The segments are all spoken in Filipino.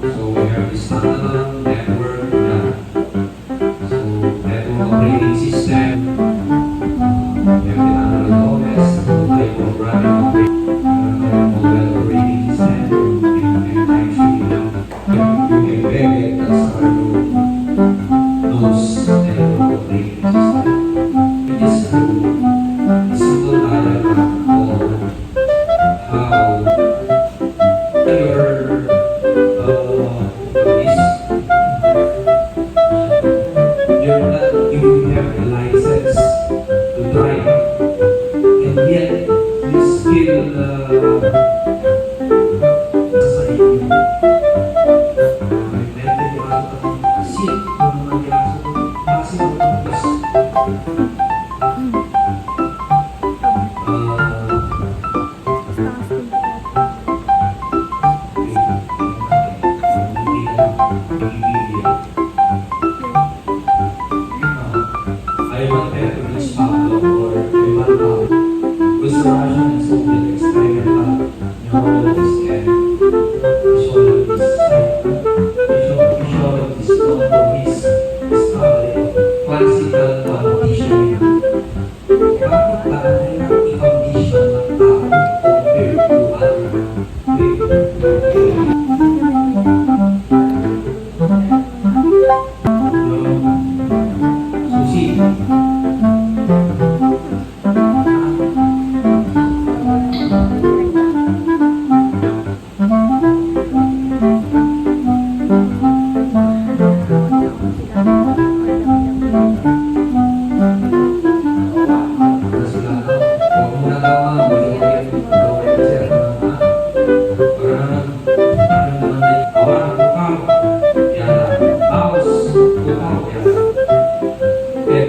So we have this standalone network na so network operating system. We have the Android OS, multi programming mobile operating system, and actually embedded as our those network operating system. We just do a simple diagram of how your is you're not you have a license to drive and yet you still sa inyo may method yung kasi kung nagyasa kasi is I want them to reach out or I want with the Russian and Soviet experimental neurologists and physiologists compromise classical conditioning. Bakit tayo i-condition ng tao compared to other Susi.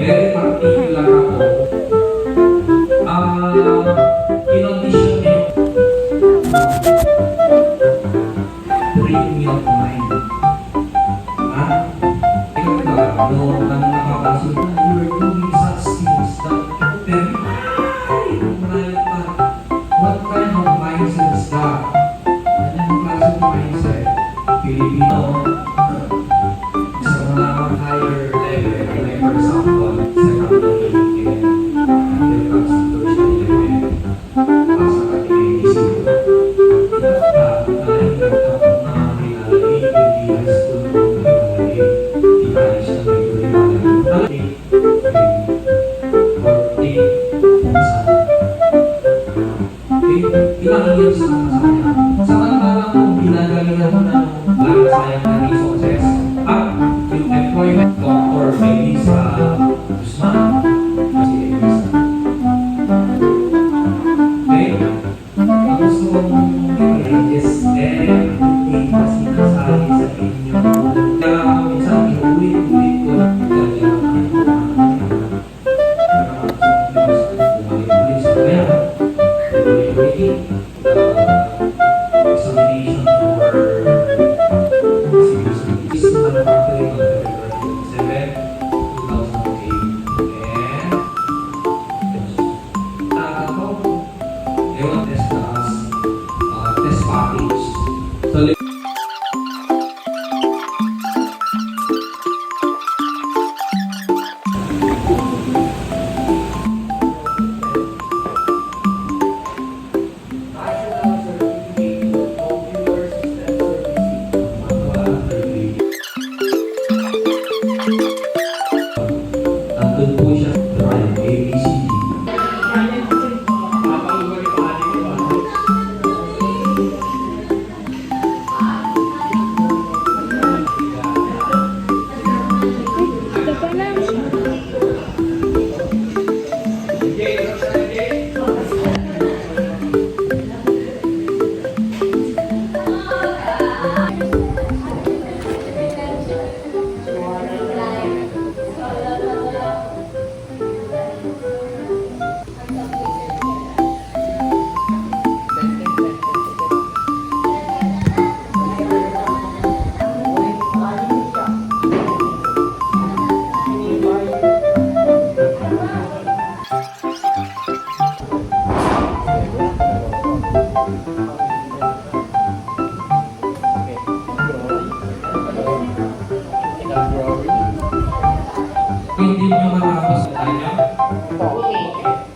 Very particular ako. In-audition niyo bring your mind. Ikaw ba, noong nakakasin na you were doing such things that very malayo pa. What kind of mindset is that? Anong klase ng mindset? Filipino, sa mga higher level, like for example, secondary and constitutional level, sa kanilang isip. Ilang years na masaya. Sa kanya kung ginagalingan mo na lang sayang na resources at yung employment or maybe sa Guzman kasi okay? Ang gusto kong i-is everything na sinasabi sa inyo. Kaya ako minsan inulit-ulit ko lang talaga examination for Okay.